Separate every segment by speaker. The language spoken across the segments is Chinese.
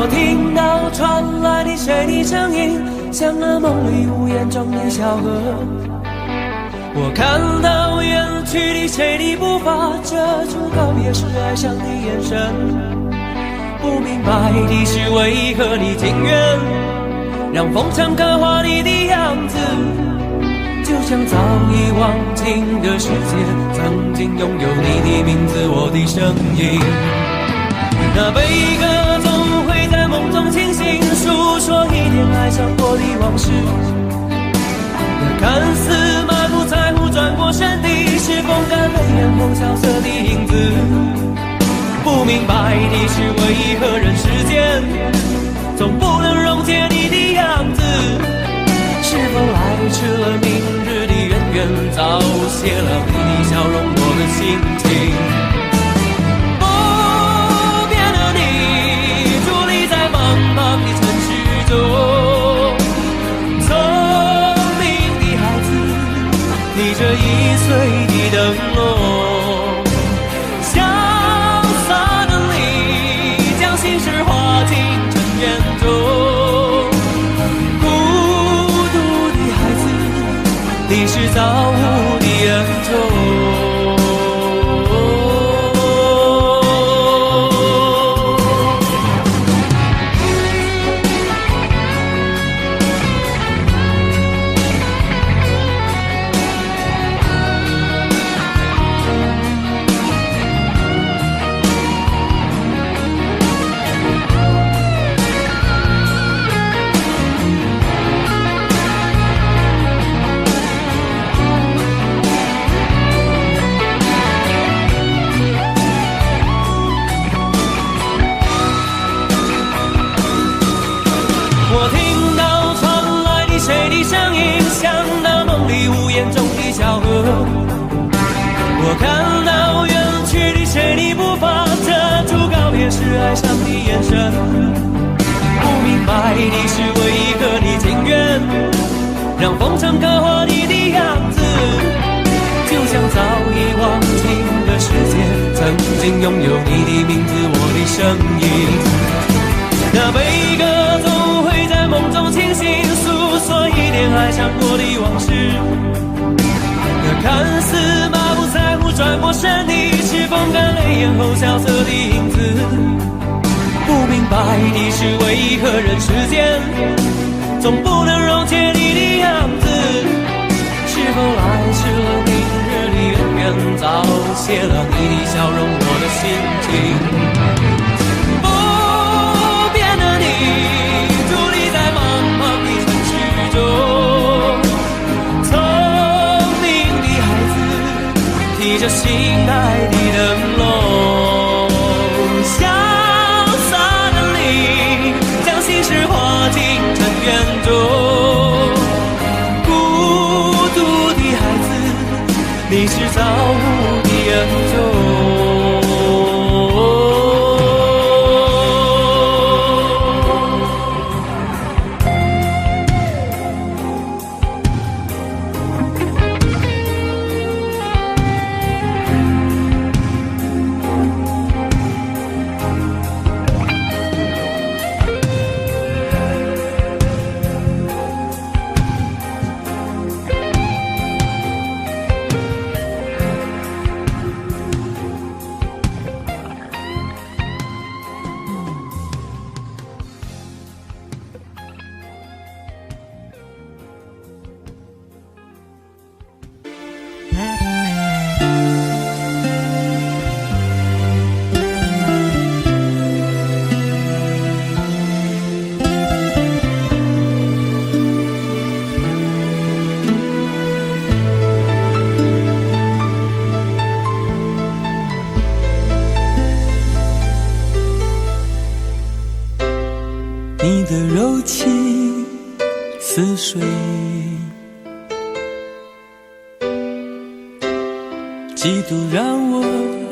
Speaker 1: 我听到传来的谁的声音，像那梦里无言中的小河。我看到远去的谁的步伐，遮住告别时哀伤的眼神。不明白的是为何你情愿让风尘刻画你的样子，就像早已忘情的世界曾经拥有你的名字，我的声音。那悲歌总会在梦中清醒，诉说一点爱上过的往事。那看似满不在乎转过身的，是风干泪眼后萧瑟的影子。不明白的是为何人世间总不能溶解你的样子，是否来迟了明日的渊源，早谢了你的笑容我的心情。不变的你伫立在茫茫的城市中，聪明的孩子逆着易碎的灯笼，潇洒的你将心事化进尘缘中。你是造物的恩宠。我听到传来的谁的声音，像那梦里无言中的小河。我看到远去的谁的步伐，遮住告别时哀伤的眼神。不明白的是为何你情愿让风尘刻画你的样子，就像早已忘情的世界曾经拥有你的名字，我的声音。那悲歌总会在梦中清醒，诉说一点爱上过的往事。那看似满不在乎转过身的，是风干泪眼后萧瑟的影子。不明白的是为何人世间总不能溶解你的样子，是否来迟了明日的渊源，早谢了你的笑容我的心情。你伫立在茫茫的城市中，聪明的孩子提着心爱的灯笼，潇洒的你将心事化进尘缘中。孤独的孩子，你是造物的恩宠。
Speaker 2: 你的柔情似水，几度让我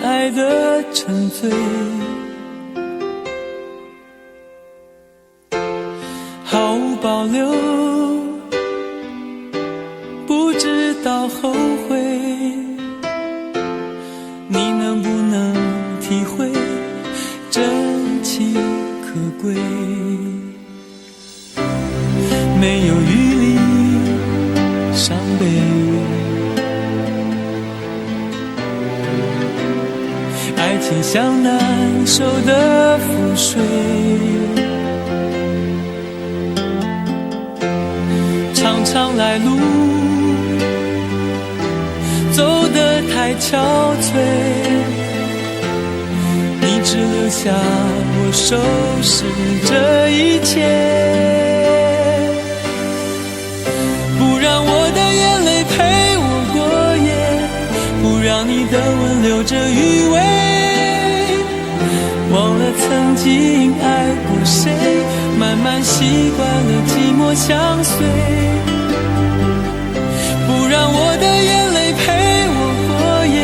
Speaker 2: 爱得沉醉，毫无保留，不知道后悔。你能不能体会真情可贵，没有余力伤悲。爱情像难收的覆水，常常来路走得太憔悴，你只留下我收拾这一切，不让我的眼泪陪我过夜，不让你的吻留着余味，忘了曾经爱过谁，慢慢习惯了寂寞相随，不让我的眼泪陪我过夜，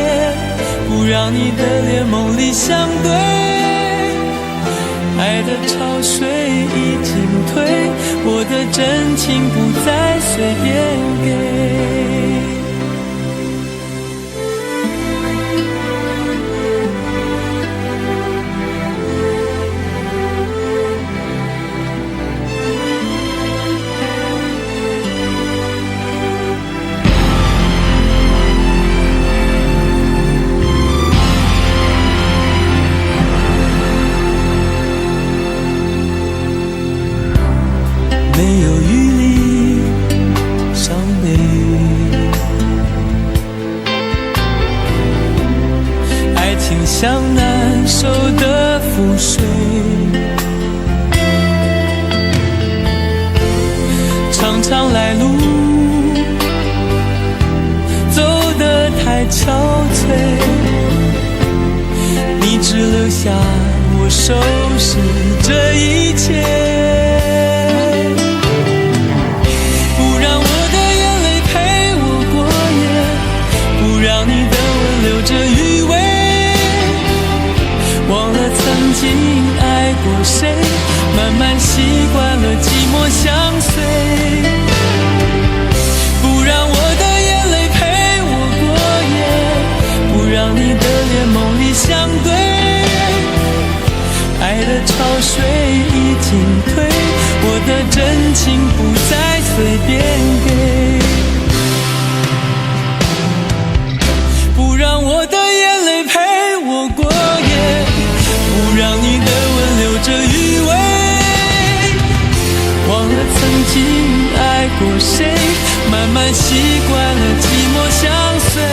Speaker 2: 不让你的脸梦里相对，爱的潮水已经退，我的真情不再随便给。没有余力伤悲，爱情像难收的覆水，常常来路走得太憔悴，你只留下我收拾这一切，这余味，忘了曾经爱过谁，慢慢习惯了寂寞相随，不让我的眼泪陪我过夜，不让你的脸梦里相对，爱的潮水已经退，我的真情不再随便给，让我的眼泪陪我过夜，不让你的吻留着余味，忘了曾经爱过谁，慢慢习惯了寂寞相随，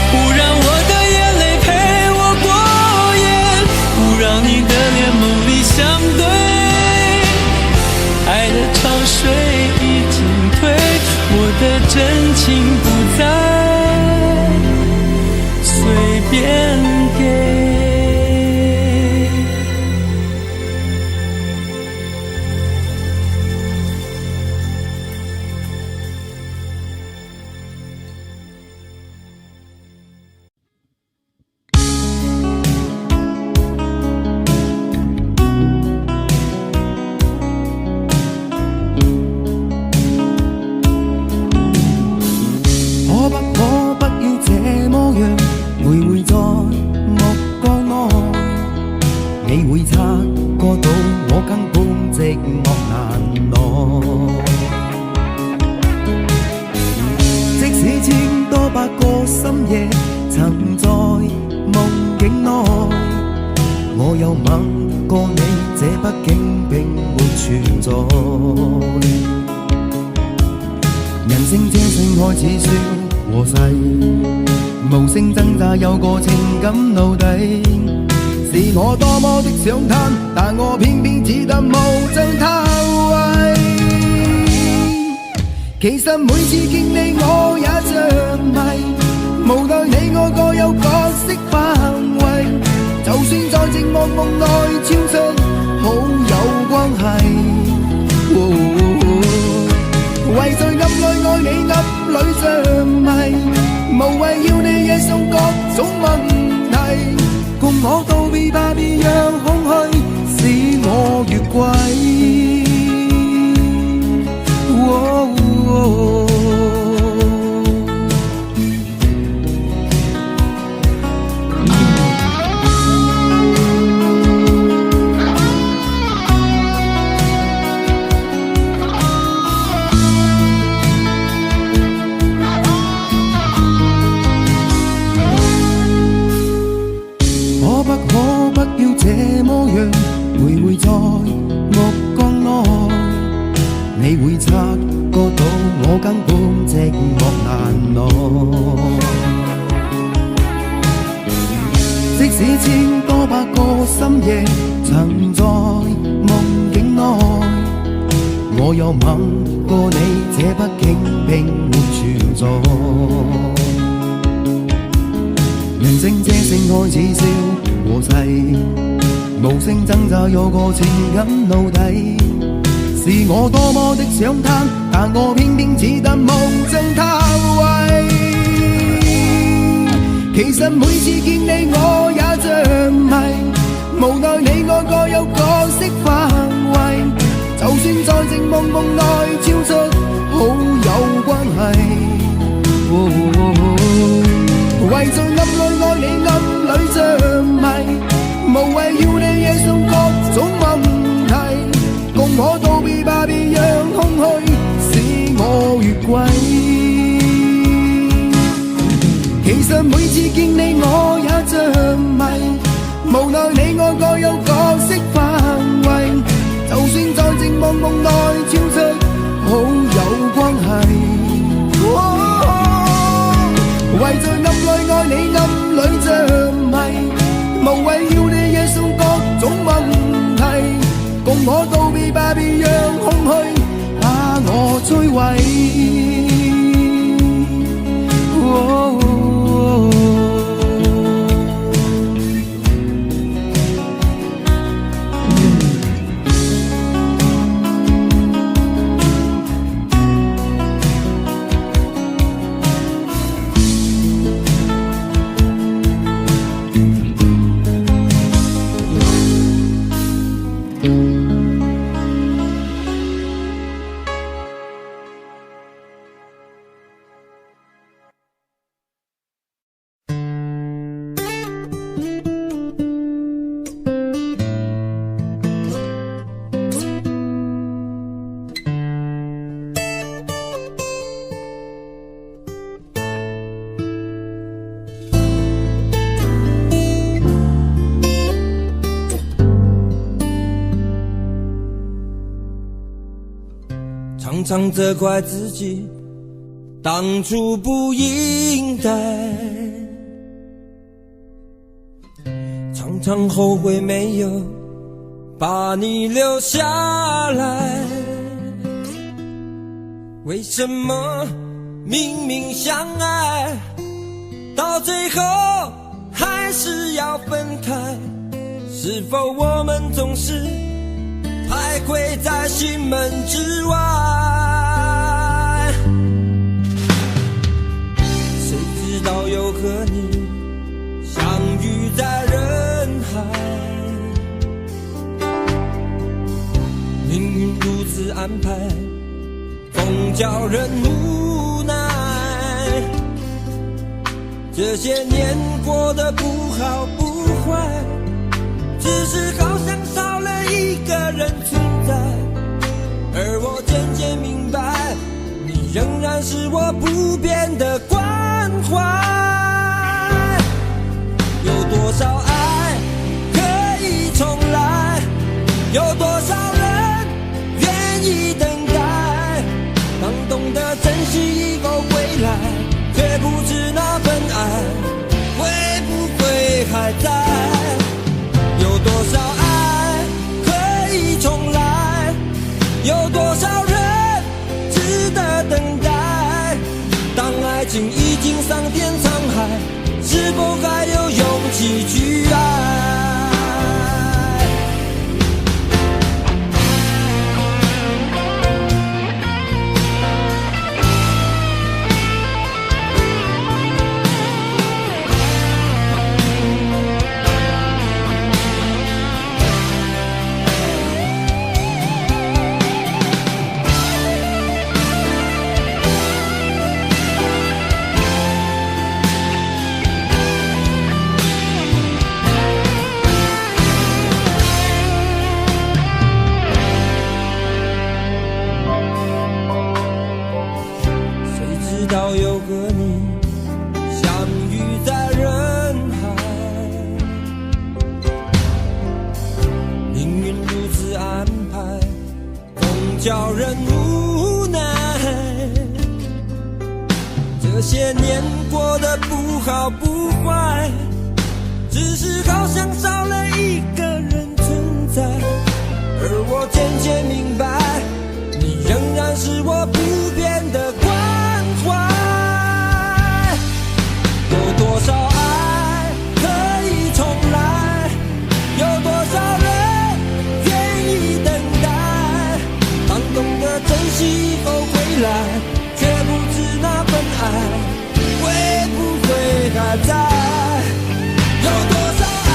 Speaker 2: 不让我的眼泪陪我过夜，不让你的脸梦里相对，爱的潮水已经退，我的真情不再随便给。
Speaker 3: 想贪，但我偏偏只得無盡偷慰。其實每次見你我也着迷，無奈你我各有角色範圍，就算在寂寞夢內超出好友關係。為在暗內愛你暗裏着迷，無謂要你惹送各種問題。共我道別吧，別讓空虛使我越軌。根本寂寞難耐。即使千多百個深夜曾在夢境內，我有吻過你，這北京並沒存在。人聲這聲開始消和逝，無聲掙扎有個情感奴隸。是我多麼的想他，但我偏偏只得無盡嘆謂。其實每次見你我也着迷，無奈你愛各有各式範圍，就算在靜夢夢內超出好友關係。為在暗裏愛你暗裏着迷，無謂要你夜送各種問題，共我道別吧，別讓空虛使我越軌。其實每次見你我也着迷，無奈你愛各有各式範圍，就算在靜夢夢內超出好友關係。為在暗裏愛你暗裏着迷，無謂要你夜送各種問題，共我道別吧，別讓空虛把我摧毀。
Speaker 2: 常常责怪自己当初不应该，常常后悔没有把你留下来。为什么明明相爱，到最后还是要分开？是否我们总是徘徊在心门之外？谁知道又和你相遇在人海，命运如此安排，总叫人无奈。这些年过得不好不坏，只是好像少了一个人存在，而我渐渐明白，你仍然是我不变的关怀。有多少爱可以重来，有多少人愿意等待，当懂得珍惜以后回来，却不知那份爱会不会还在。有多少爱可以重来，有多少人值得等待，当爱情已经桑田沧海，是否还有勇气去爱？到又和你相遇在人海，命运如此安排，总叫人无奈。这些年过得不好不坏，只是好像少了一个人存在。而我渐渐明白，你仍然是我不变的关怀。有多少爱可以重来，有多少人愿意等待。当懂得珍惜以后回来，却不知那份爱会不会还在。有多少爱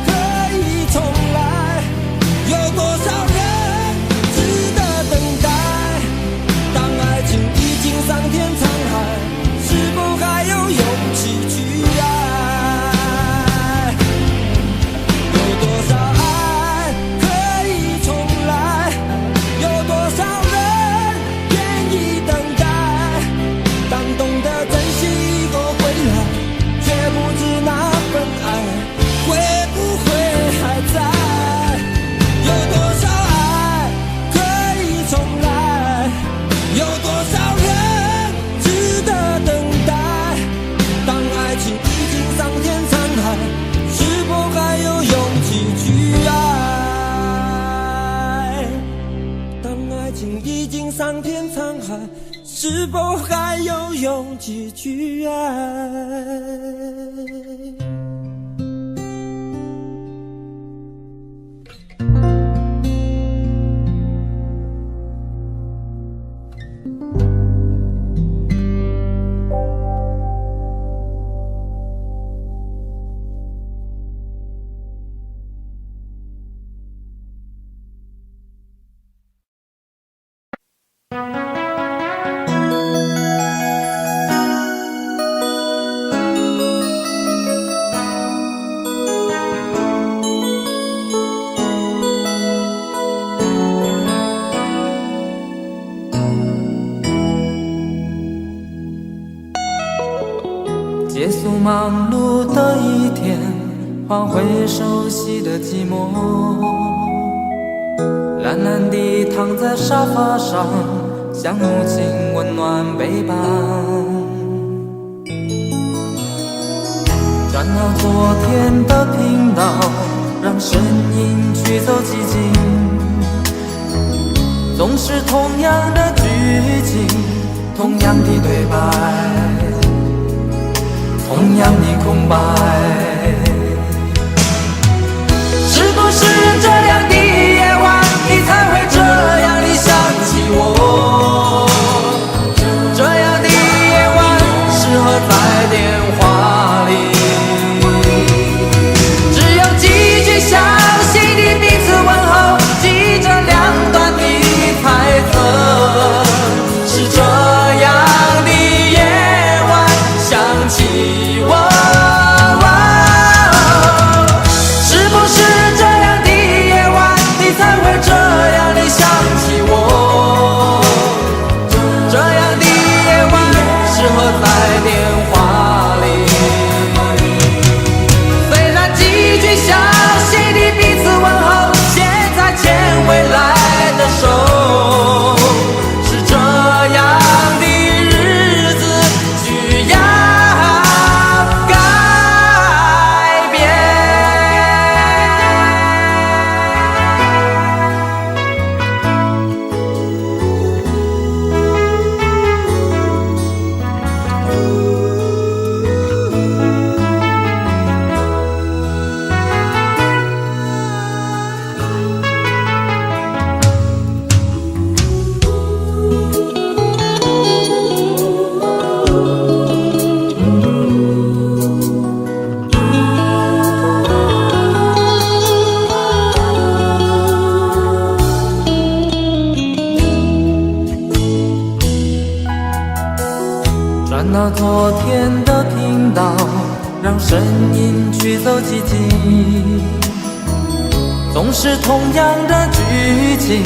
Speaker 2: 可以重来，有多少人值得等待。当爱情已经桑田沧海，是否还有勇气去爱？有多少爱可以重来，有多少人愿意等待。当懂得珍惜以后回来，却不知那份爱会不会还在。有多少爱可以重来，有多少人值得等待。当爱情已经桑田沧海，是否还有勇气去爱？当爱情已经桑田沧海，是否还有勇气去爱？
Speaker 4: 结束忙碌的一天，换回熟悉的寂寞，懒懒地躺在沙发上，像母亲温暖背膀。转到昨天的频道，让声音驱走寂静，总是同样的剧情，同样的对白，同样的空白。是不是这样的夜晚，你才会这样地想起我？这样的夜晚适合在电话里，只有几句详细的彼此问候，记着两端的猜测。是这样的夜晚想起我，是不是这样的夜晚，你才会这样地想起我？这样的夜晚适合在电话里，虽然几句详细的彼此问候，现在牵未来的手，是这样的日子需要改变。转到昨天的频道，让声音驱走寂静，总是同样的剧情，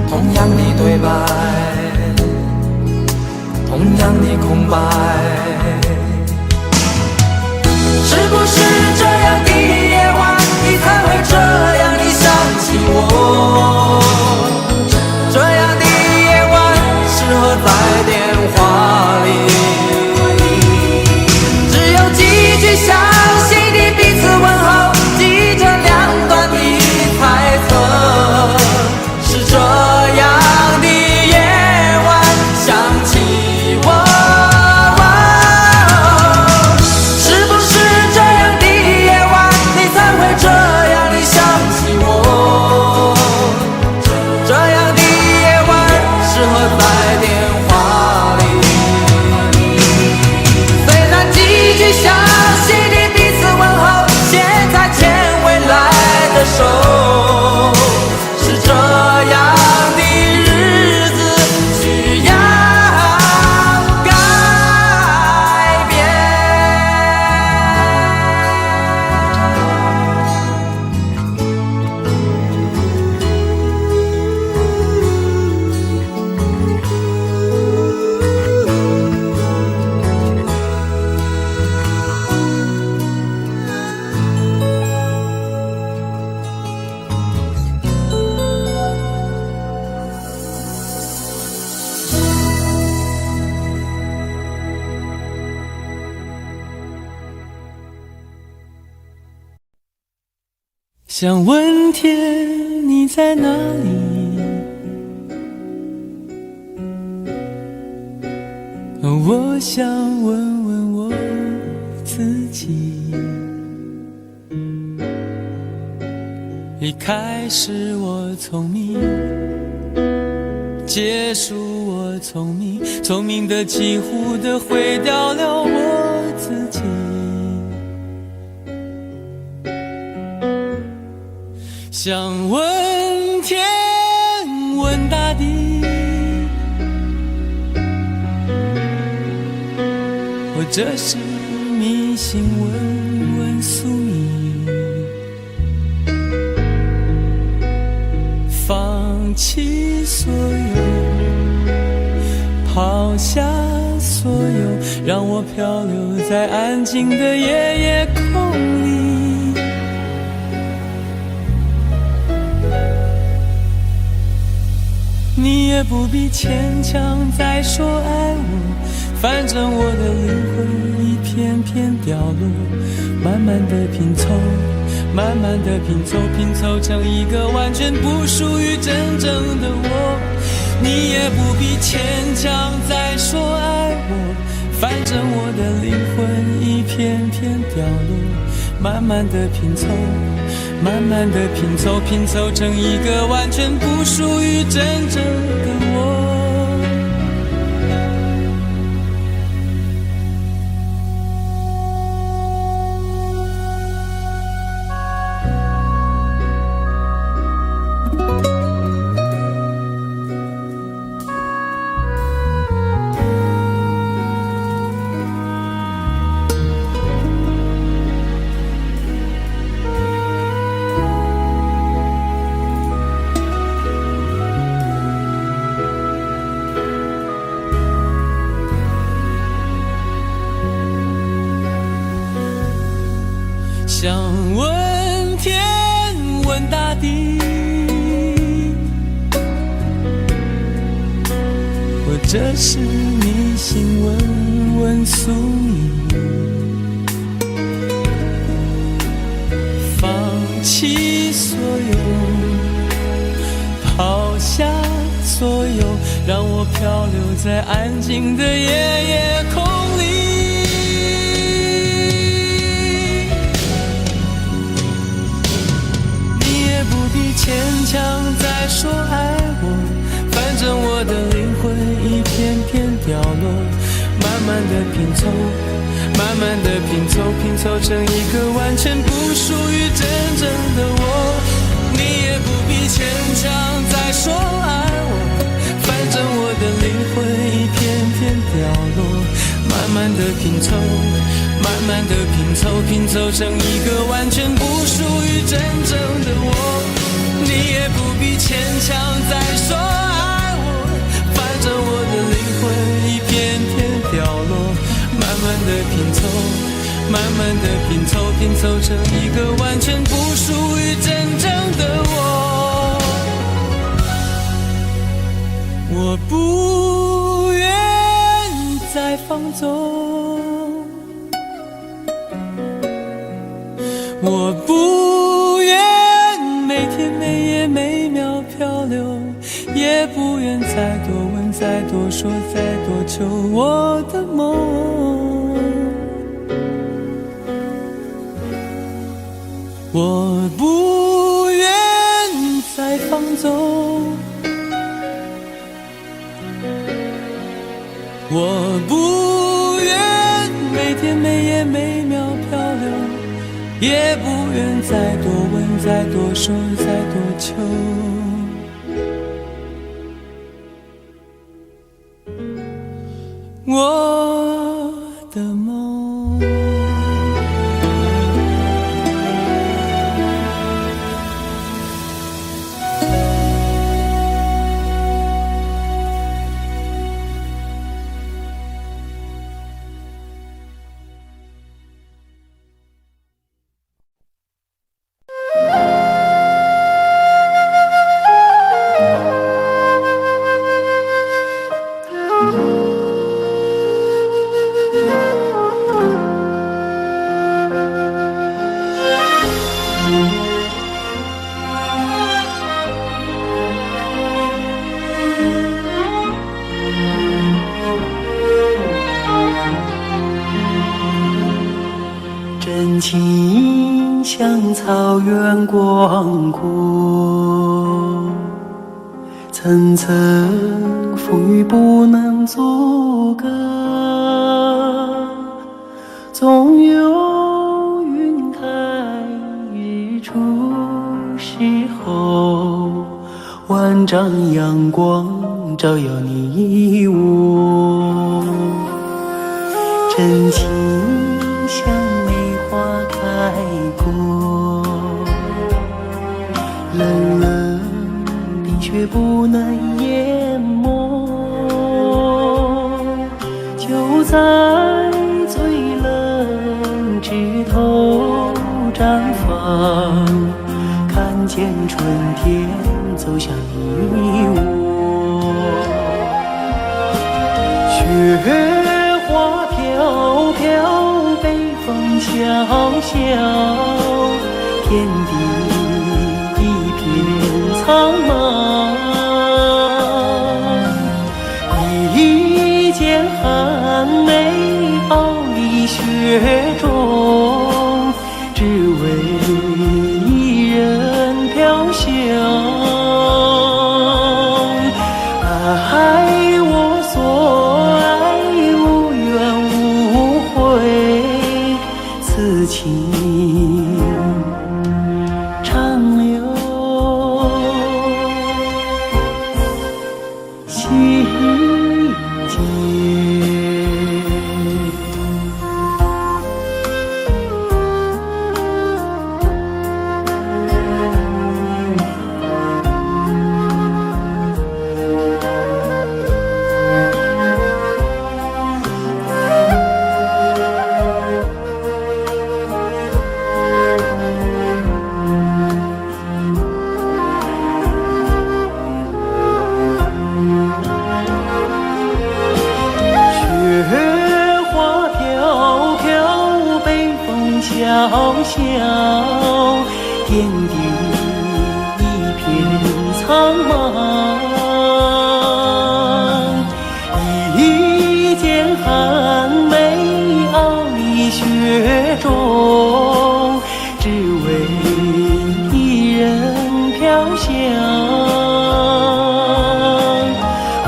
Speaker 4: 同样的对白，同样的空白。是不是这样的夜晚，你才会这样地想起我？这样的夜晚适合在电话里，
Speaker 1: 想问天你在哪里？我想问问我自己。一开始我聪明，结束我聪明，聪明的几乎的毁掉了我自己。想问天问大地，或者是迷信问问宿命，放弃所有，抛下所有，让我漂流在安静的夜夜空里。你也不必牵强再说爱我，反正我的灵魂一片片掉落，慢慢的拼凑，慢慢的拼凑，拼凑成一个完全不属于真正的我。你也不必牵强再说爱我，反正我的灵魂一片片掉落，慢慢的拼凑，慢慢的拼凑，拼凑成一个完全不属于真正的我。想问天问大地，或者是迷信问问宿命，放弃所有，抛下所有，让我漂流在安静的夜夜空里。牵强再说爱我，反正我的灵魂一片片掉落，慢慢的拼凑，慢慢的拼凑，拼凑成一个完全不属于真正的我。你也不必牵强再说爱我，反正我的灵魂一片片掉落，慢慢的拼凑，慢慢的拼凑，拼凑成一个完全不属于真正的我。你也不必牵强再说爱我，反正我的灵魂一片片掉落，慢慢的拼凑，慢慢的拼凑，拼凑成一个完全不属于真正的我。我不愿再放纵，我不愿每天每夜每秒漂流，也不愿再多问再多说再多求我的梦。我不愿再放纵，我不愿每天每夜每秒漂流，也不愿再多问再多说再多求我的梦。
Speaker 5: 远广阔，层层风雨不能阻隔，总有云开日出时候，万丈阳光照耀你我，真情像梅花开过，冷冷冰雪不能淹没，就在最冷枝头绽放，看见春天走向你我，雪花飘飘，北风萧萧，天地一片苍茫，一剪寒梅傲立雪中，只为一人飘香。爱我所爱，无怨无悔，此情长留心间。萧萧，天地一片苍茫，一剪寒梅傲立雪中，只为一人飘香。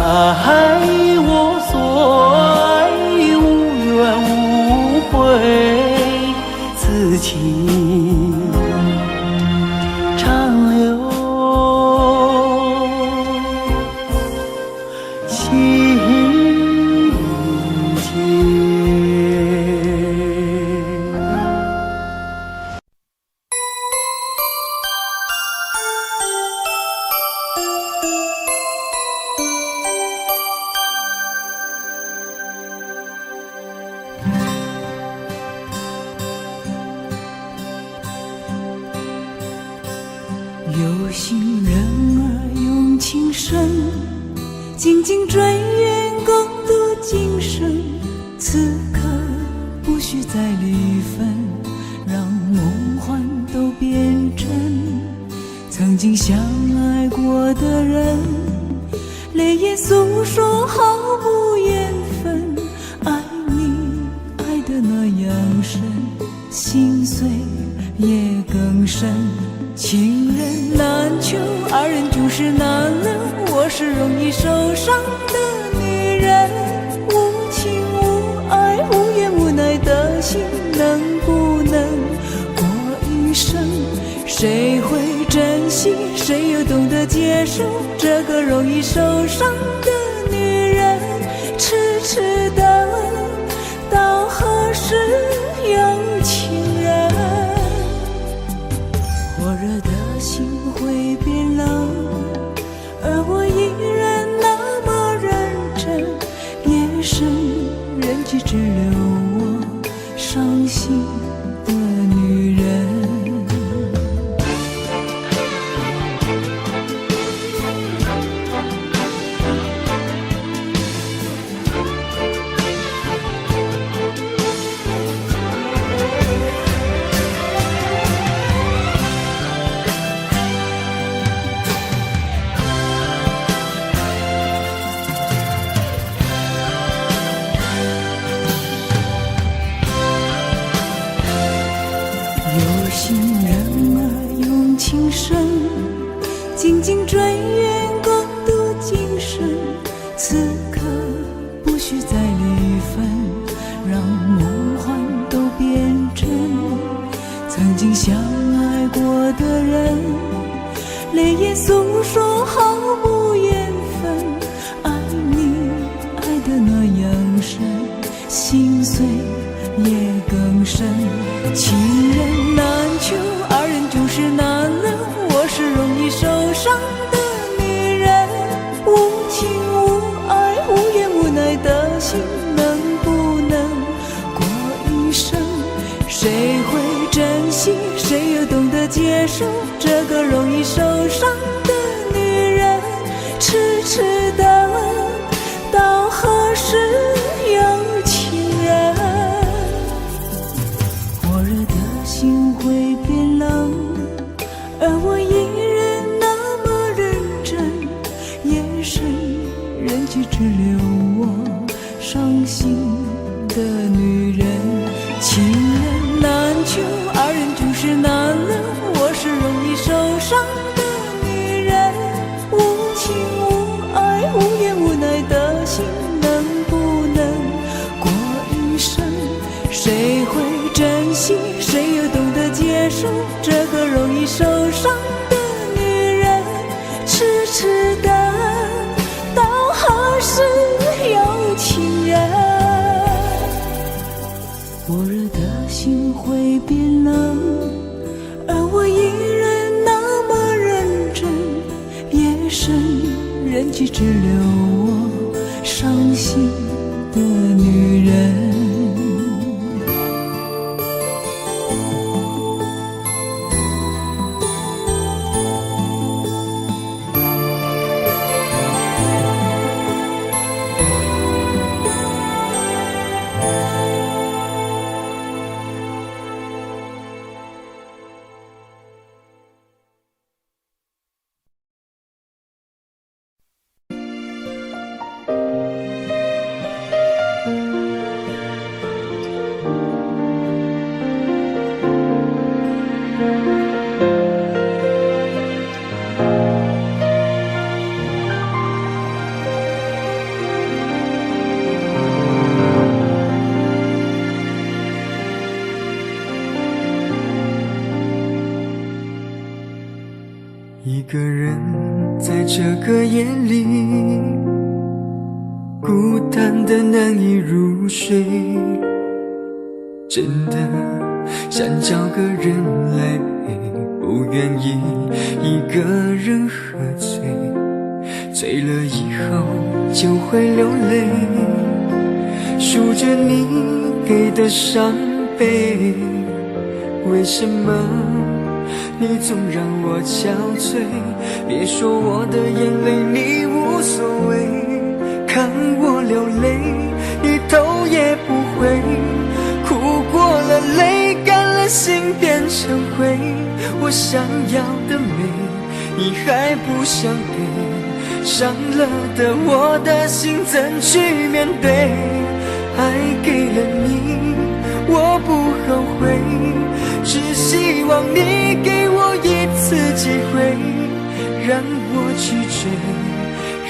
Speaker 5: 爱我所爱，无怨无悔，此情长留心间。
Speaker 6: 有心人儿用情深，紧紧追愿共度今生。此刻不需再离分，让梦幻都变真。曾经相爱过的人，泪眼诉说毫无缘分。爱你爱得那样深，心碎也更深。情人难求，二人终是难留。我是容易受伤的女人，无情无爱，无怨无奈的心，能不能过一生？谁会珍惜，谁又懂得接受这个容易受伤的女人？痴痴的，到何时有情人？火热的心会变冷，而我依然那么认真。夜深人迹只留我伤心的女人。紧紧追远，共度今生。此刻不需再离分，让梦幻都变真。曾经相爱过的人，泪眼诉说毫无缘分。爱你爱得那样深，心碎也更深。情人难求，二人就是难了。我是容易受伤的女人，无情无爱无怨无奈的心，能不能过一生？谁会珍惜，谁又懂得接受这个容易受伤的女人？痴痴的，到何时有情人？火热的心会变冷，而我依然那么认真。夜深人去只留我伤心的女人。情人难求，二人就是难了。我是容易受伤的女人，无情无爱无怨无奈的心，能不能过一生？谁会珍惜，谁又懂得接受这个容易受伤的女人？痴痴的，到何时有情人？火热的心会变冷，而我依然那么认真。夜深人去只留我伤心的女人。
Speaker 7: 一个人在这个夜里，孤单的难以入睡，真的想找个人来陪，不愿意一个人喝醉，醉了以后就会流泪，数着你给的伤悲，为什么你总让我憔悴？别说我的眼泪你无所谓，看我流泪一头也不回，哭过了泪干了心变成灰，我想要的美你还不想给，伤了的我的心怎去面对？爱给了你我不后悔，只希望你给我一次机会，让我去追，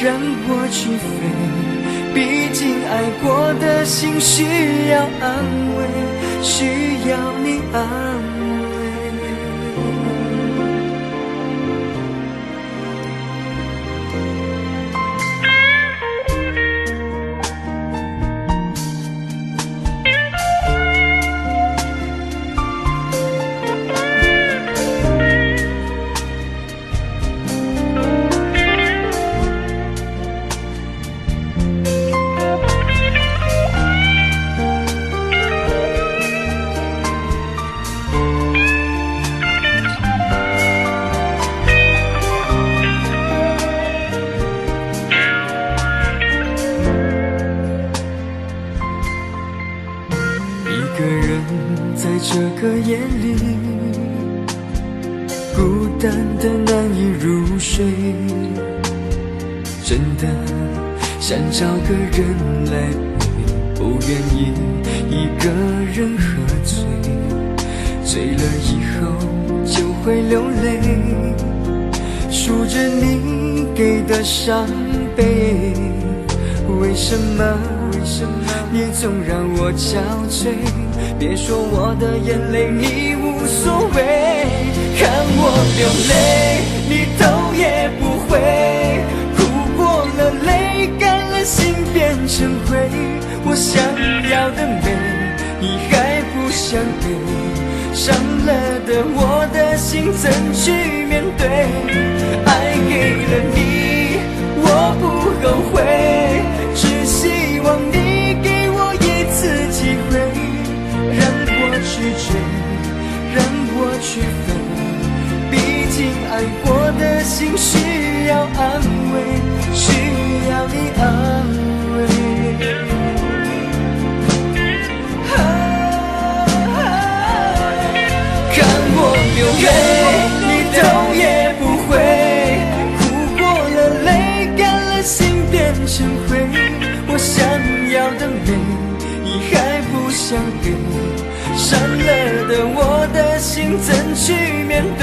Speaker 7: 让我去飞，毕竟爱过的心需要安慰，需要你安慰。一个人在这个夜里，孤单的难以入睡，真的想找个人来陪，不愿意一个人喝醉，醉了以后就会流泪，数着你给的伤悲。为什么你总让我憔悴？别说我的眼泪你无所谓，看我流泪你头也不回，哭过了泪干了心变成灰。我想要的美你还不想给，伤了的我的心怎去面对？爱给了你我不后悔，只希望你给我一次机会，让我去追，让我去飞。毕竟爱过的心需要安慰，需要你安慰。看我流泪你头也不回，哭过了泪干了心变成灰。我想要的美你还不想给，伤了的我的心怎去面对？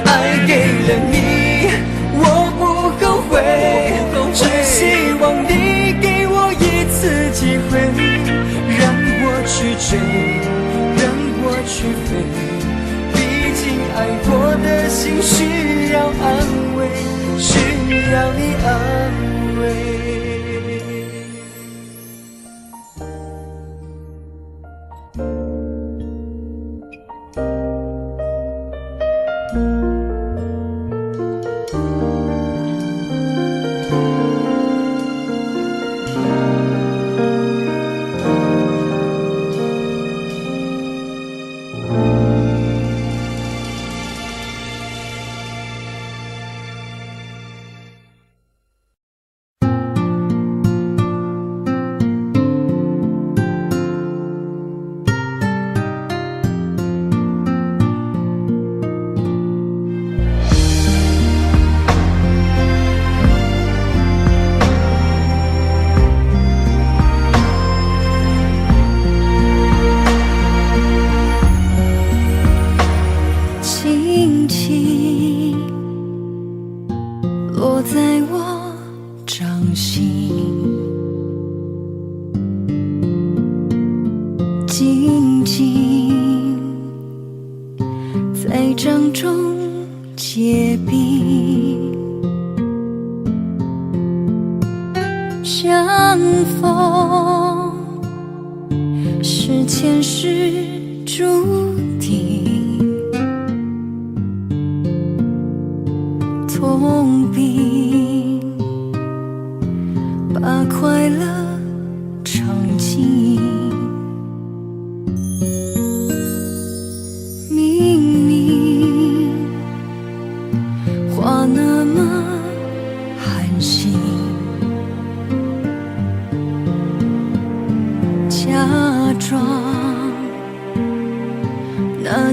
Speaker 7: 爱给了你我不后悔，只希望你给我一次机会，让我去追，让我去飞。毕竟爱过的心需要安慰，需要你安慰。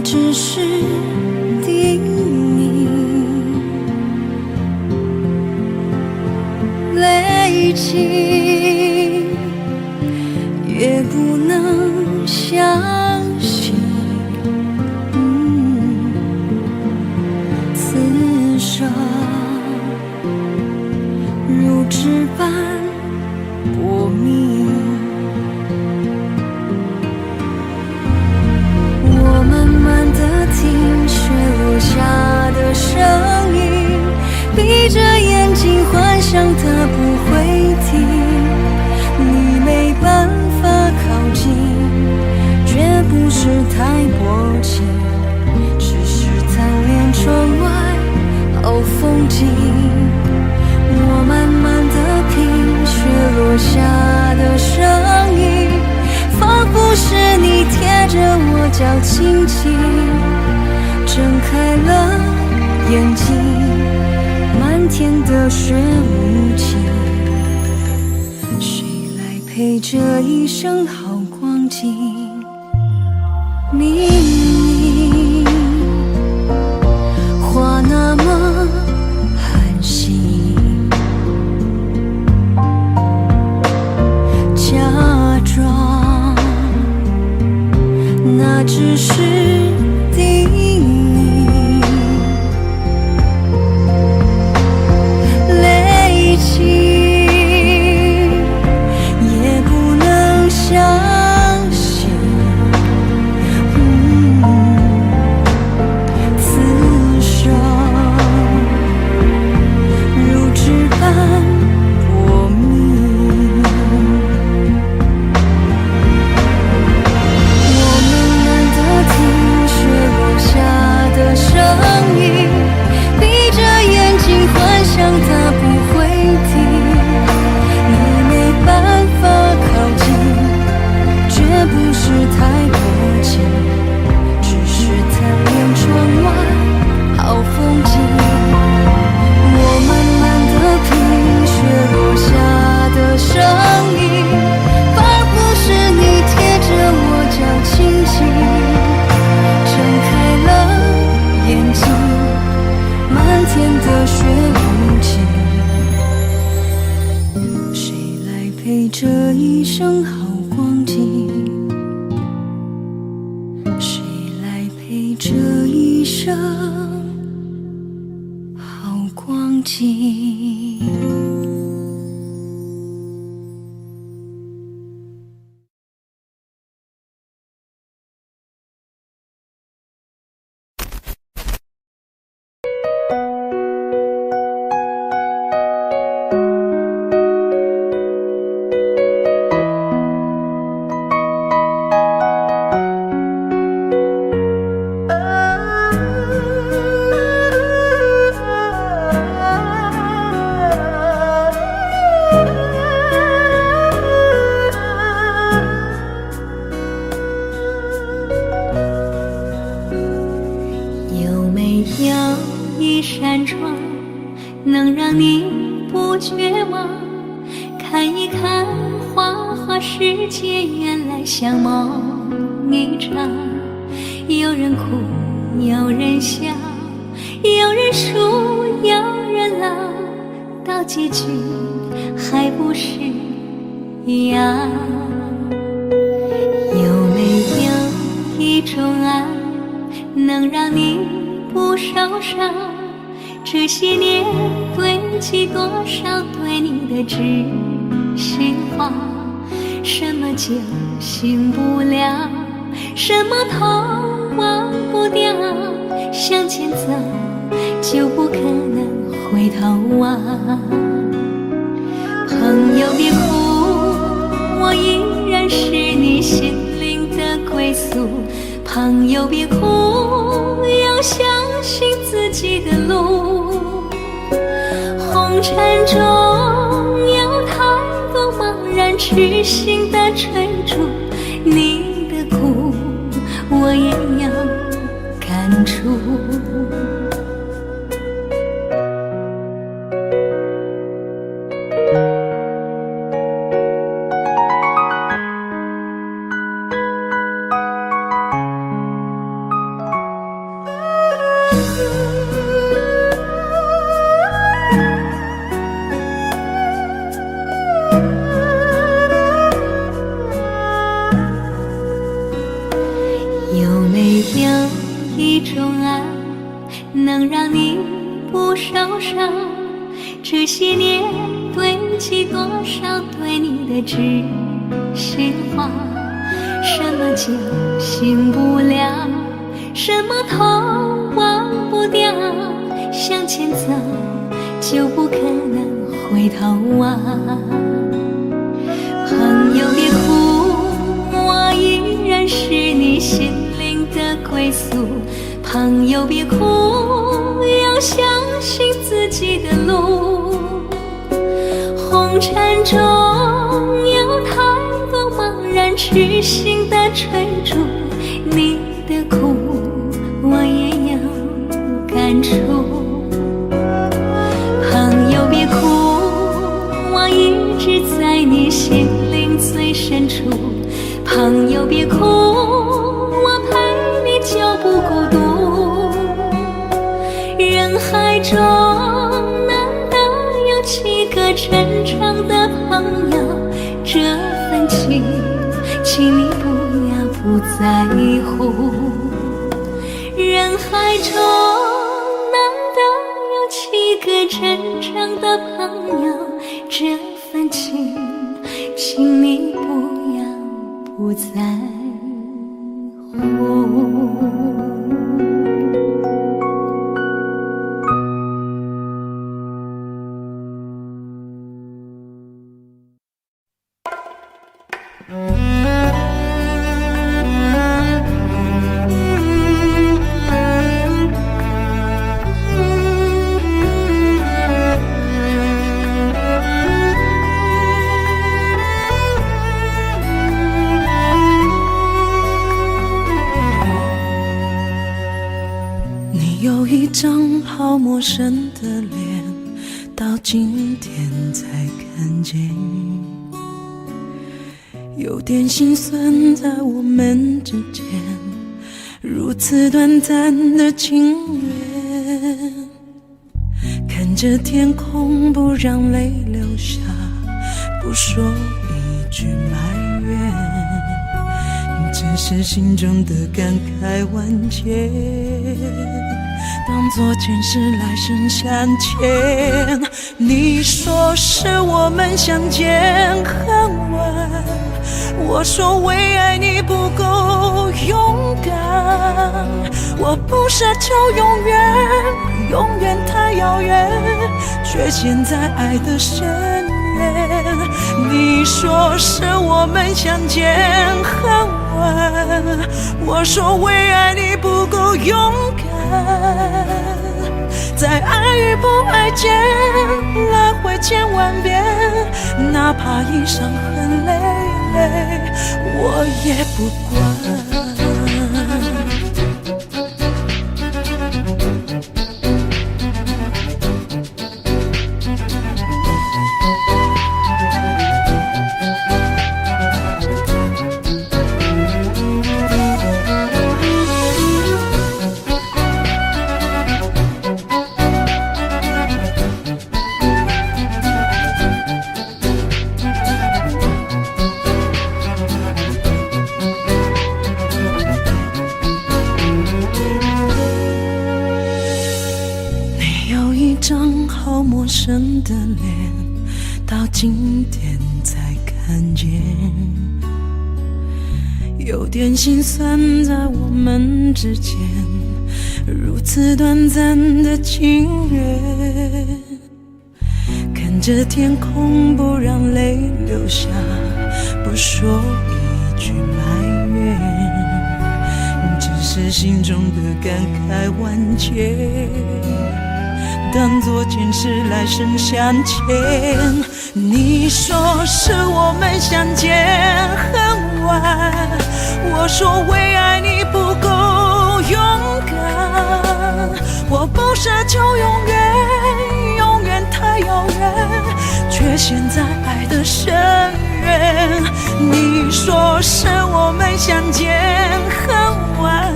Speaker 6: 只是叮咛，过敏。我们难得听雪落下的声音，闭着眼睛幻想它不会停。你没办法靠近，绝不是太迫近，只是贪恋窗外好风景。我们难得听雪落下的声音，仿佛是你贴着我脚轻轻睁开了眼睛，漫天的雪无情，谁来陪这一生好光景？谁来陪这一生好光景？有没有一扇窗，能让你不绝望？看一看花花世界，原来像梦一场。有人哭，有人笑，有人输，有人老，到结局还不是一样。有没有一种爱，能让你不受伤？这些年堆积多少对你的知心话？什么酒醒不了，什么痛忘不掉，向前走就不可能回头望。朋友别哭，我依然是你心灵的归宿。朋友别哭，要相信自己的路。红尘中有太多茫然痴心的追逐，你的苦我也有感触。有没有一种爱，能让你不受伤？这些年堆积多少对你的知心话？什么酒醒不了，什么痛忘不掉，向前走就不可能回头望。朋友别哭，我依然是你心灵的归宿。朋友别哭，要相信自己的路。红尘中有太多茫然痴心的追逐，你的苦我也有感触。朋友别哭，我一直在你心灵最深处。朋友别哭，我陪你就不孤独。人海中难得有几个真诚的朋友，这份情请你不要不在乎。人海中难得有几个真诚的朋友，这份情请你不要不在乎。今天才看见，有点心酸在我们之间，如此短暂的情缘，看着天空不让泪流下，不说一句埋怨，只是心中的感慨万千，当作前世来生相欠。你说是我们相见很晚，我说为爱你不够勇敢，我不奢求永远，永远太遥远，却陷在爱的深渊。你说是我们相见很晚，我说为爱你不够勇敢，在爱与不爱间来回千万遍，哪怕一伤痕累累，我也不管。陌生的脸，到今天才看见，有点心酸在我们之间，如此短暂的情缘，看着天空不让泪流下，不说一句埋怨，只是心中的感慨万千，当作前世来生相欠。你说是我们相见很晚，我说为爱你不够勇敢，我不奢求永远，永远太遥远，却陷在爱的深渊。你说是我们相见很晚，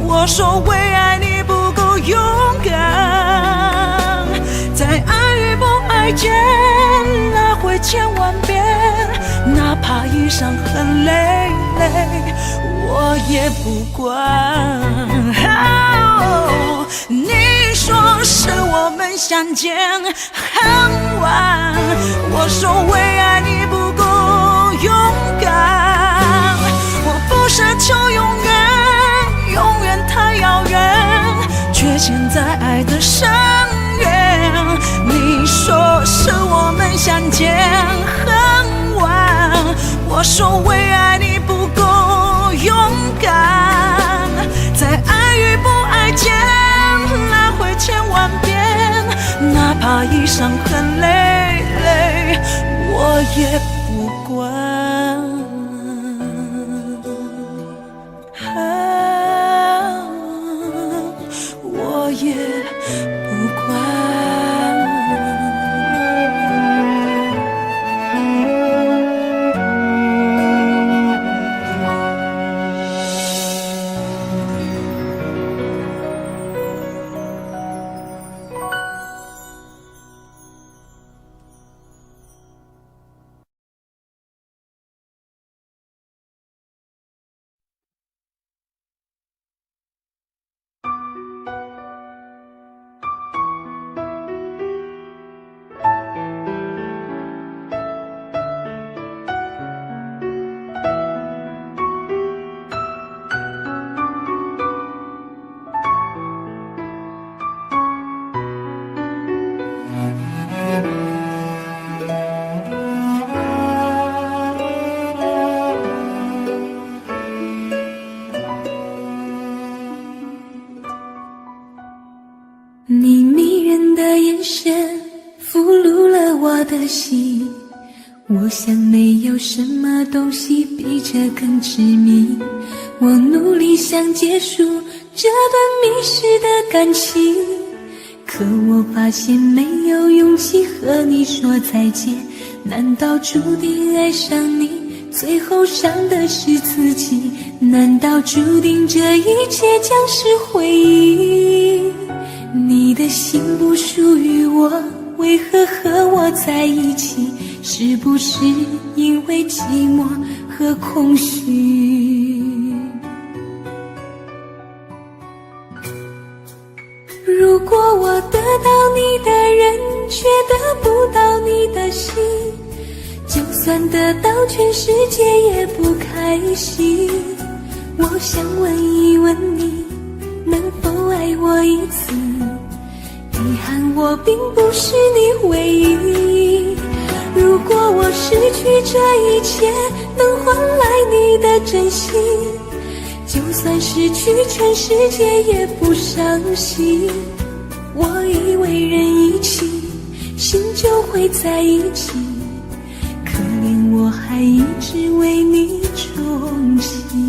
Speaker 6: 我说为爱你不够勇敢，在爱与不爱间来回千万遍，哪怕一伤痕累累，我也不管。你说是我们相见很晚，我说为爱你不够勇敢，我不奢求永远，永远太遥远，却陷在爱的深渊。你说是我们相见很晚，我说为爱你不够勇敢，在爱与不爱间来回千万遍，哪怕一伤痕累累，我也不管。我也不管。
Speaker 8: 你迷人的眼神俘虏了我的心，我想没有什么东西比这更痴迷，我努力想结束这段迷失的感情，可我发现没有勇气和你说再见，难道注定爱上你，最后伤的是自己？难道注定这一切将是回忆？你的心不属于我，为何和我在一起？是不是因为寂寞和空虚？如果我得到你的人，却得不到你的心，就算得到全世界也不开心。我想问一问你，能否爱我一次？遗憾我并不是你唯一。如果我失去这一切，能换来你的真心，就算失去全世界也不伤心。我以为人一起，心就会在一起，可怜我还一直为你钟情。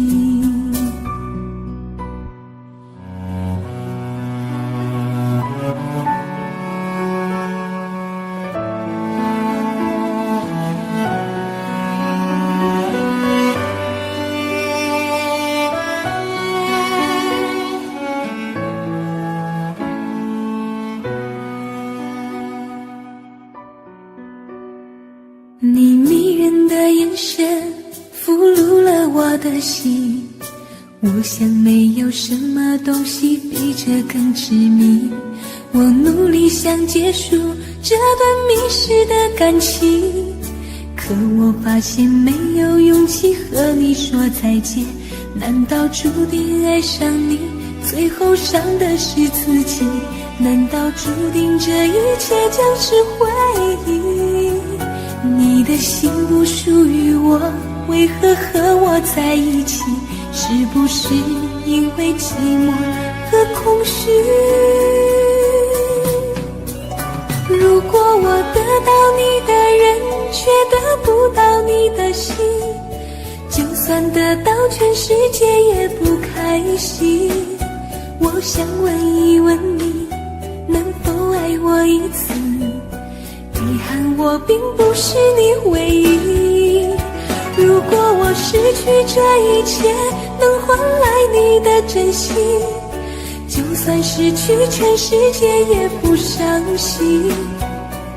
Speaker 8: 你迷人的眼神俘虏了我的心，我想没有什么东西比这更致命。我努力想结束这段迷失的感情，可我发现没有勇气和你说再见。难道注定爱上你，最后伤的是自己？难道注定这一切将是回忆？你的心不属于我，为何和我在一起？是不是因为寂寞和空虚？如果我得到你的人，却得不到你的心，就算得到全世界也不开心。我想问一问你，能否爱我一次？遗憾我并不是你唯一。如果我失去这一切，能换来你的真心，就算失去全世界也不伤心。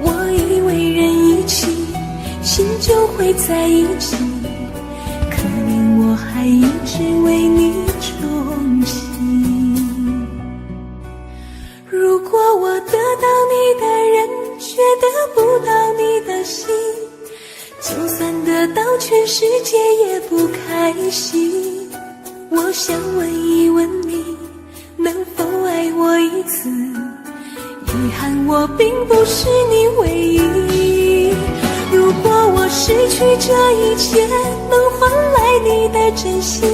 Speaker 8: 我以为人一起，心就会在一起，可怜我还一直为你钟情。如果我得到你的人，却得不到你的心，就算得到全世界也不开心。我想问一问你，能否爱我一次？遗憾我并不是你唯一。如果我失去这一切，能换来你的真心，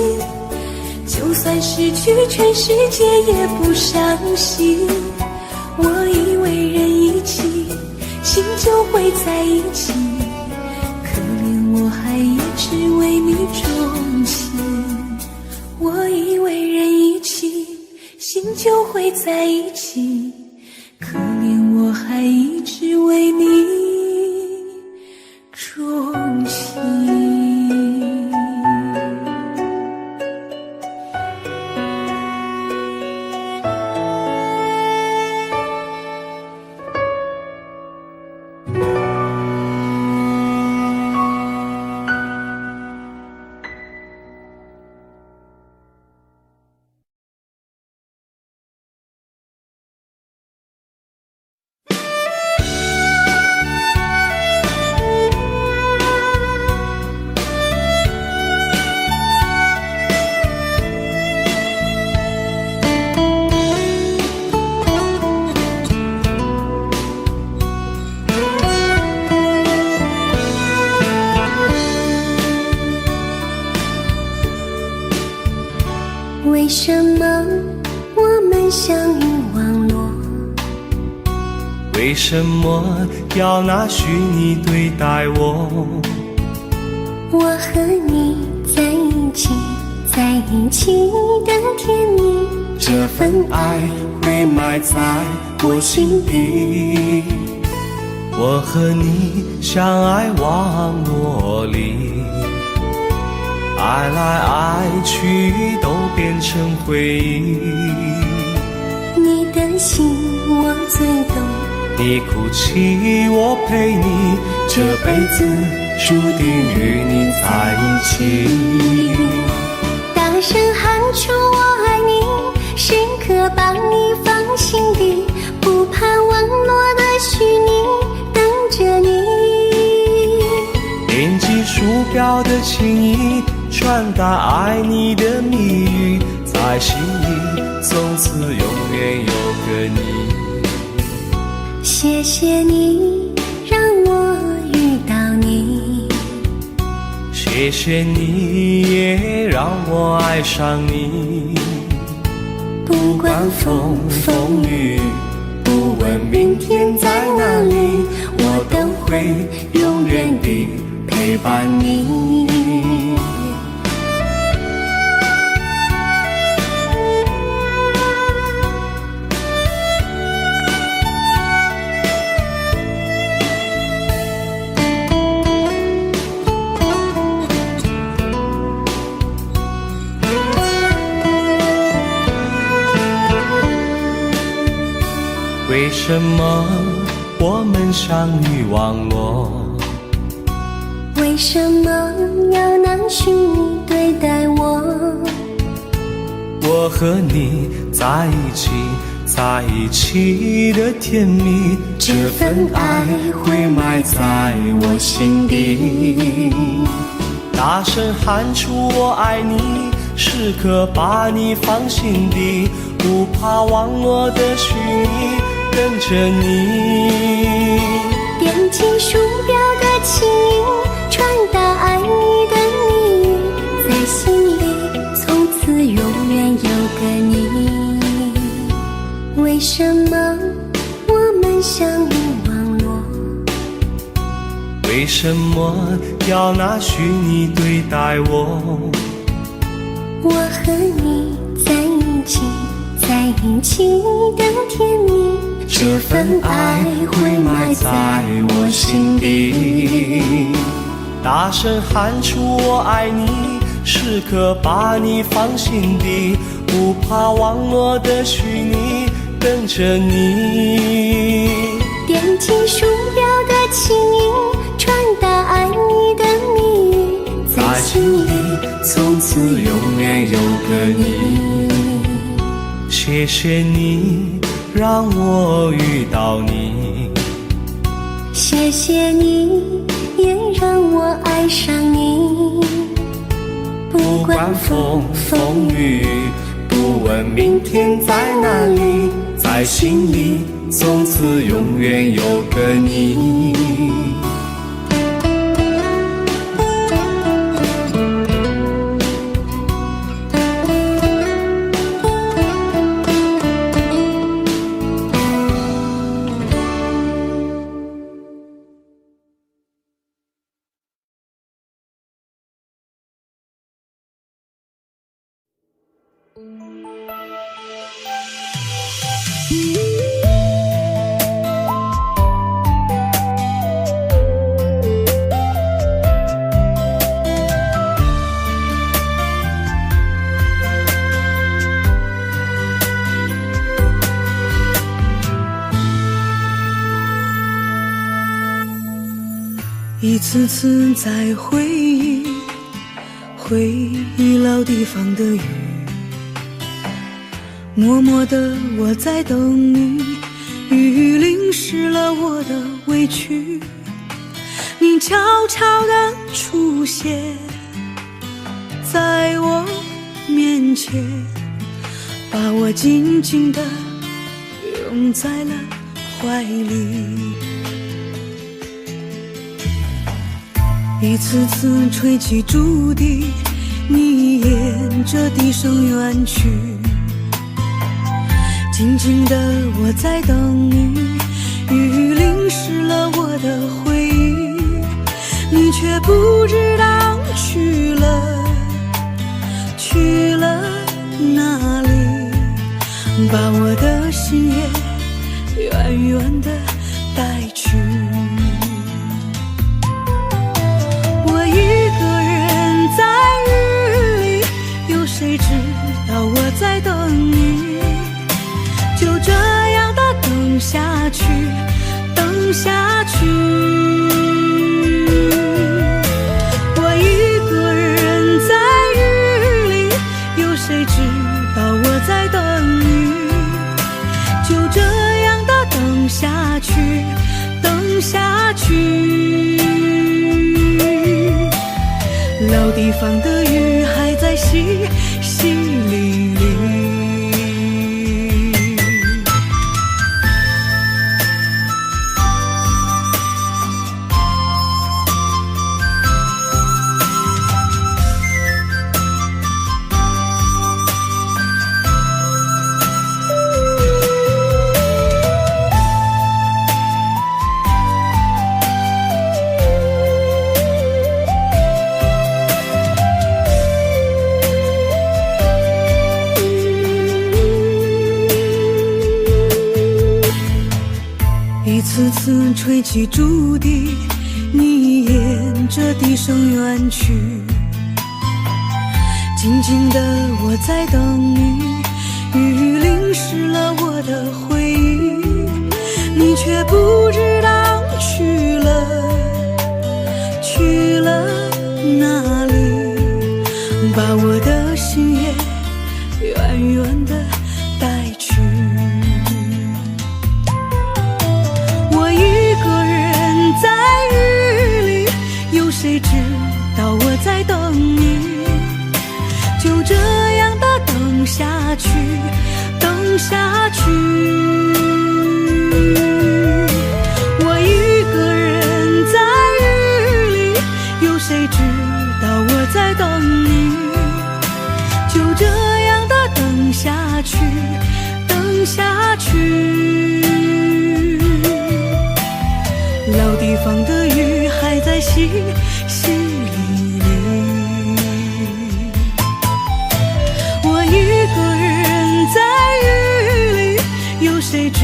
Speaker 8: 就算失去全世界也不伤心。我以为人一起，心就会在一起，可怜我还一直为你钟情。我以为人一起，心就会在一起，可怜我还一直为你钟情。
Speaker 9: 为什么我们相遇网络？
Speaker 1: 为什么要拿虚拟对待我？
Speaker 9: 我和你在一起，在一起的甜蜜
Speaker 1: 这份爱会埋在我心底。我和你相爱网络里，爱来爱去都变成回忆。
Speaker 9: 你的心我最懂，
Speaker 1: 你哭泣我陪你，这辈子注定与你在一起。
Speaker 9: 大声喊出我爱你，时刻把你放心底，不怕网络的虚拟，等着你。
Speaker 1: 点击鼠标的情意，传达爱你的蜜语，在心里从此永远有个你。
Speaker 9: 谢谢你让我遇到你，
Speaker 1: 谢谢你也让我爱上你。不管风风雨，不问明天在哪里，我都会永远地陪伴你。为什么我们相遇网络？
Speaker 9: 为什么要拿虚拟对待我？
Speaker 1: 我和你在一起，在一起的甜蜜，这份爱会埋在我心底。大声喊出我爱你，时刻把你放心底，不怕网络的虚拟，跟着你。
Speaker 9: 点击鼠标的情音，传达爱你的蜜语，在心里从此永远有个你。为什么我们相遇网络？
Speaker 1: 为什么要拿虚拟对待我？
Speaker 9: 我和你在一起，在一起的甜蜜，
Speaker 1: 这份爱会埋在我心底。大声喊出我爱你，时刻把你放心底，不怕网络的虚拟，等着你。
Speaker 9: 点击鼠标的情音，传达爱你的蜜语，
Speaker 1: 在心里从此永远有个你。谢谢你让我遇到你，
Speaker 9: 谢谢你也让我爱上你。
Speaker 1: 不管风风雨，不问明天在哪里，在心里从此永远有个你。
Speaker 6: 一次次在回忆老地方的雨，默默的我在等你，雨淋湿了我的委屈，你悄悄地出现在我面前，把我紧紧地拥在了怀里。一次次吹起竹笛，你沿着笛声远去，静静的我在等你，雨淋湿了我的回忆，你却不知道去了哪里，地方的雨还在淅淅沥沥。一次次吹起竹笛，你沿着笛声远去。静静的我在等你，雨淋湿了我的回忆，你却不知道去了哪里，把我的心也远远的带去。谁知道我在等你，就这样的等下去，等下去。我一个人在雨里，有谁知道我在等你，就这样的等下去，等下去。老地方的雨还在淅淅沥沥，我一个人在雨里，有谁知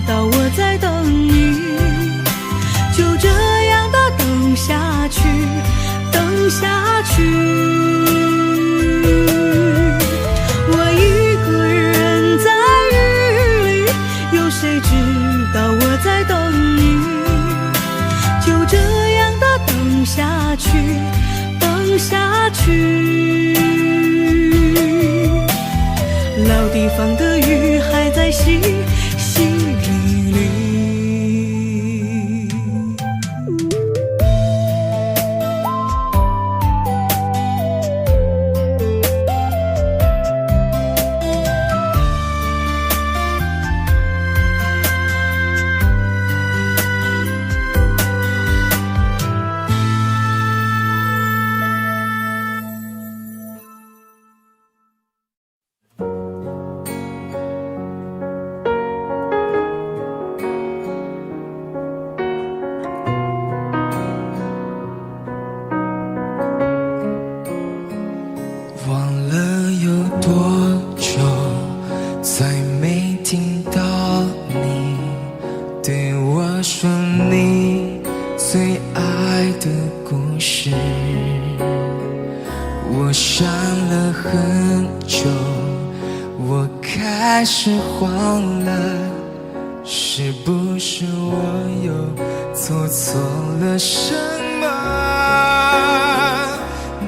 Speaker 6: 道我在等你，就这样的等下去，等下去。我一个人在雨里，有谁知道我在等你，就这样的等下去，等下去。老地方的雨还在淅淅沥沥。
Speaker 7: 开始慌了，是不是我又做错了什么？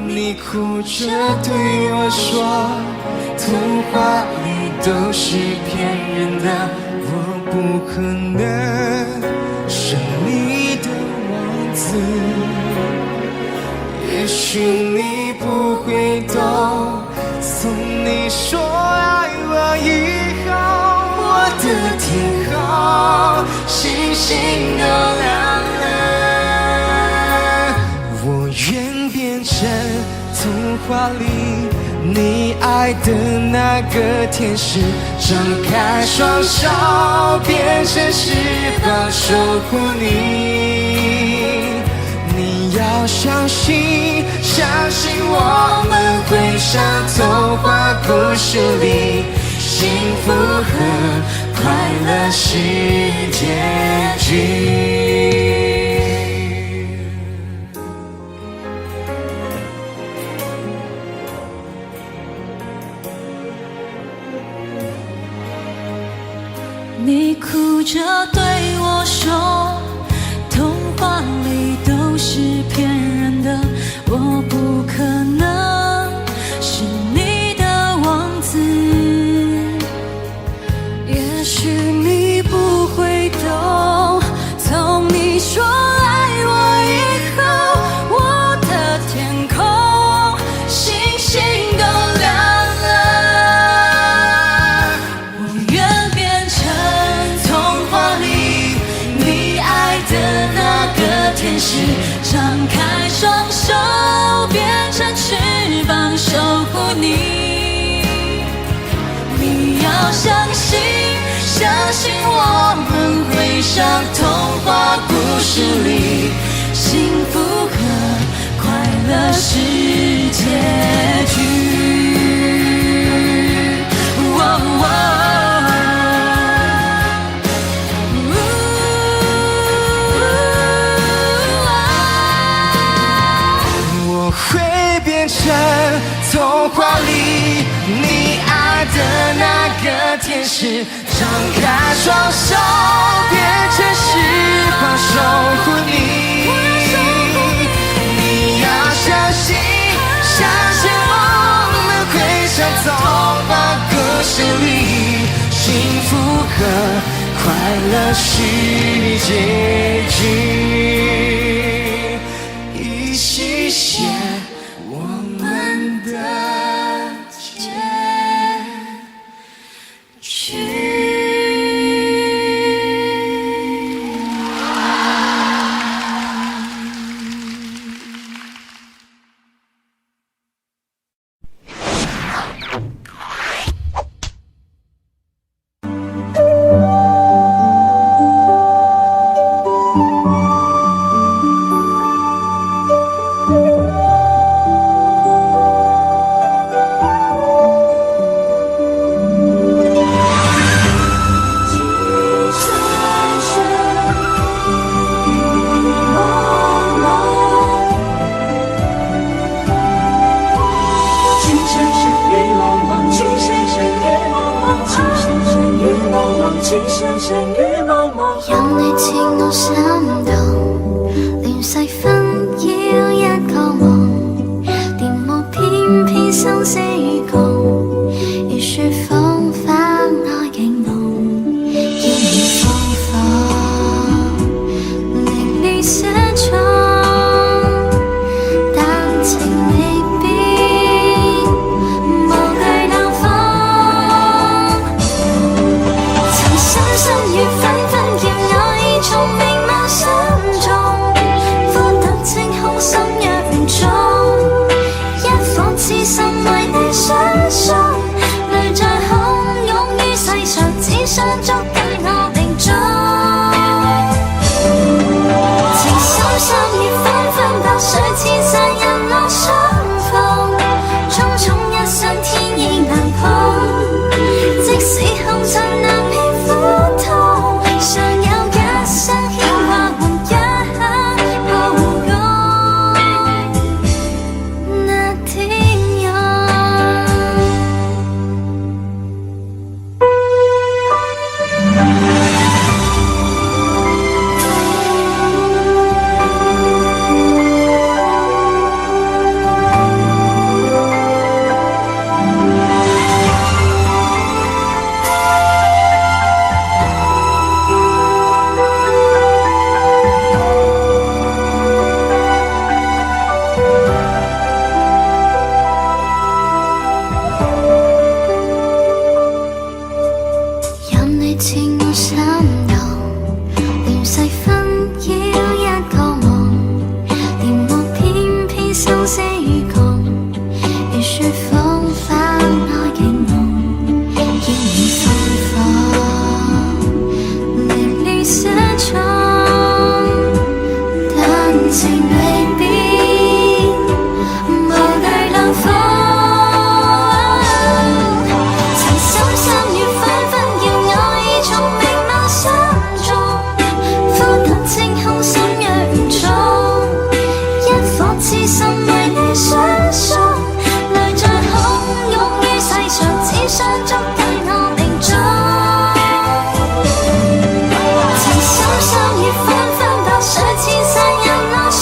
Speaker 7: 你哭着对我说，童话里都是骗人的，我不可能是你的王子。也许你不会懂，从你说爱我以后，我的天空星星都亮了。我愿变成童话里你爱的那个天使，张开双手，变成翅膀守护你。你要相信，相信我们会像童话故事里，幸福和快乐是结局。
Speaker 6: 你哭着对我说，童话里都是骗人的，我不可能是你的王子。也许你不会懂，从你说爱我以后，我的天空
Speaker 4: 相信我们会像童话故事里，幸福和快乐是结局。
Speaker 7: 我会变成童话里你爱的那个天使，张开双手变成翅膀守护你。你要相信，相信我们会像童话故事里，幸福和快乐是结局，一起写我们的结局。
Speaker 9: 有你似我心動，亂世紛擾一個夢，電幕偏偏生死與共，如雪風花愛景濃，要你放放，凌厲寫錯，但情未變，無懼冷風，曾深深與紛紛叫我已從明眸心中，枯等清空心若凝重，一顆痴心為你相送，淚在洶湧於世上，只想捉緊我命中，情深深與紛紛白水千山人浪相逢，匆匆一生天意難碰，即使紅塵難免苦痛，尚有一生牽掛和一刻抱擁那天湧。有你似我心動，亂世紛擾一個夢，電幕偏偏生死與共，如雪風花愛景濃，要你放放，凌厲寫錯，但情未變，無懼冷風，曾深深與紛紛叫我已從明眸心中，枯等清空心若凝重，一顆痴心為你相送，淚在洶湧於世上，只想捉緊我命中，情深深與紛紛白水千山人浪相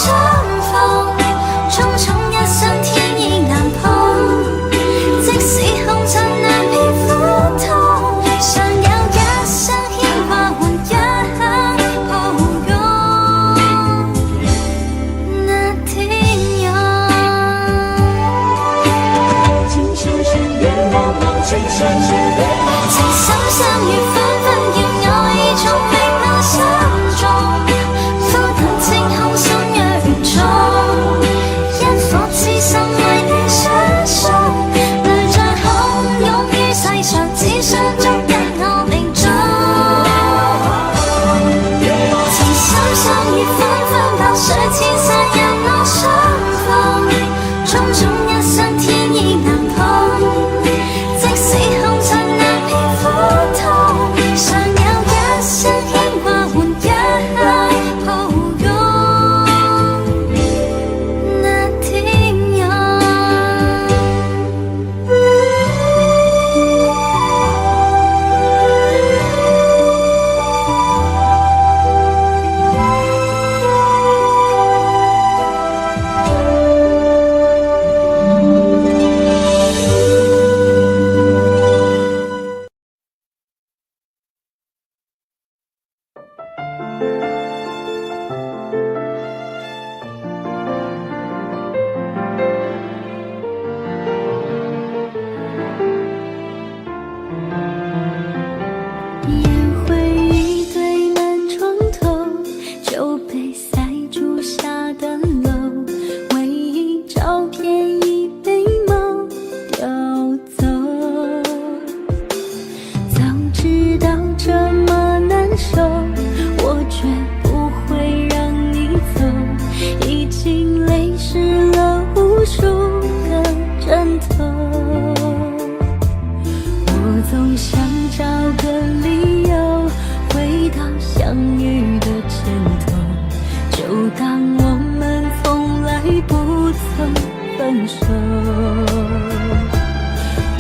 Speaker 8: 当我们从来不曾分手。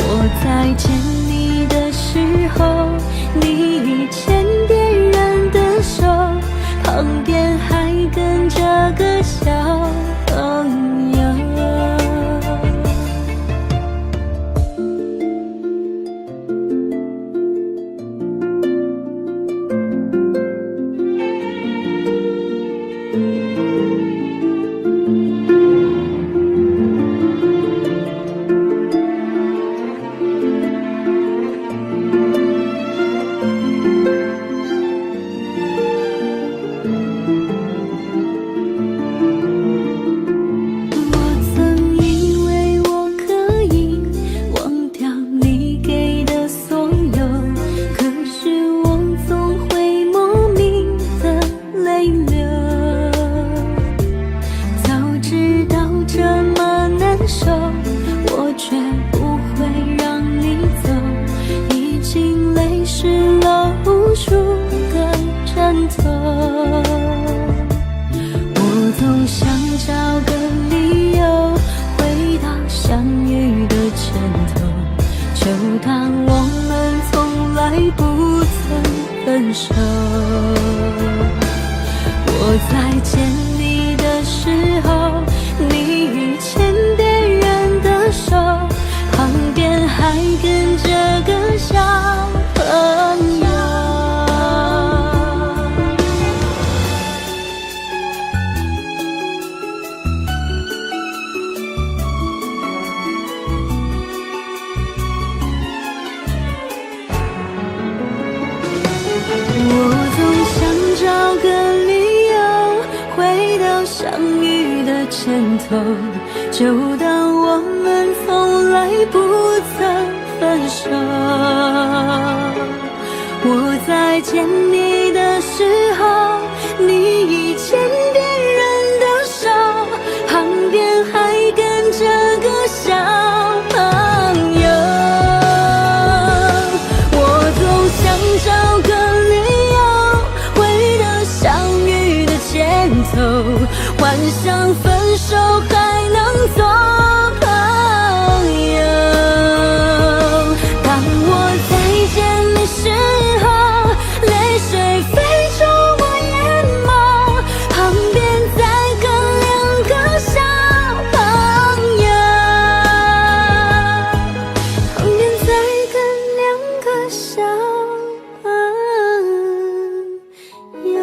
Speaker 8: 我在见你的时候，你牵别人的手，旁边还跟着个小朋友。就当我们从来不曾分手。我在见你的时候，你已牵别人的手，旁边还跟着个小朋友。我总想找个理由回到相遇的前头，幻想分手还能做朋友。当我再见你时候，泪水飞出我眼眸，旁边再跟两个小朋友，旁边再跟两个小朋友。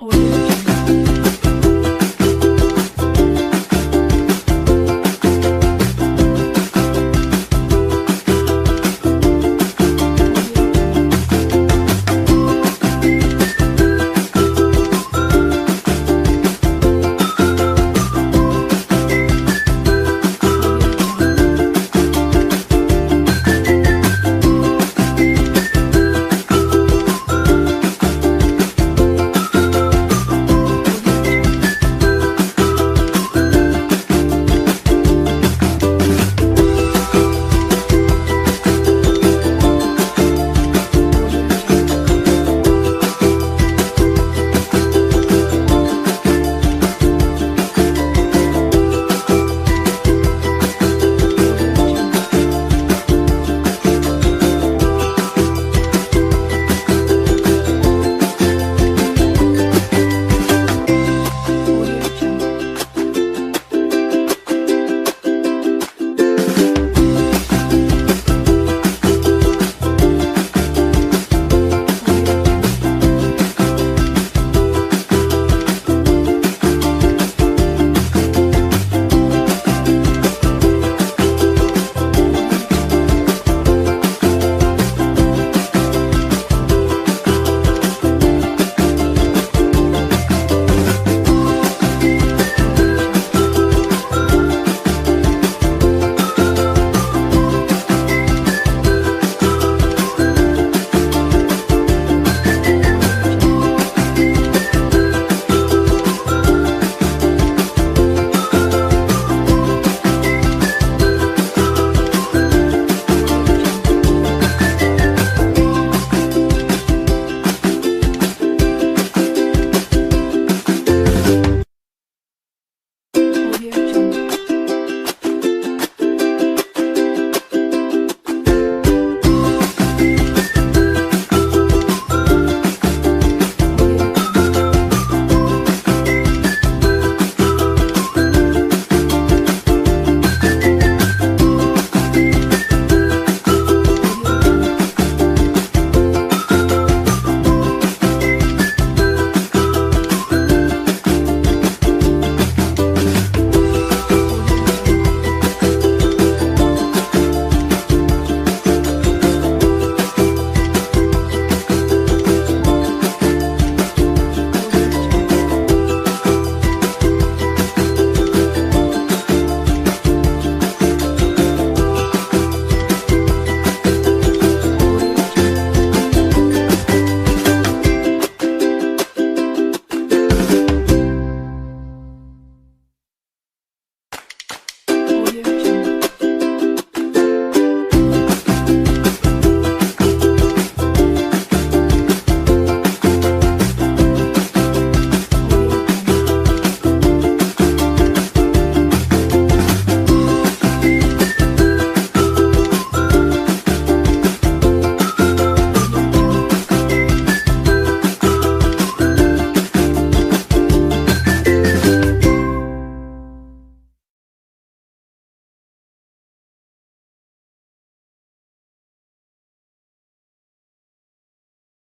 Speaker 10: 我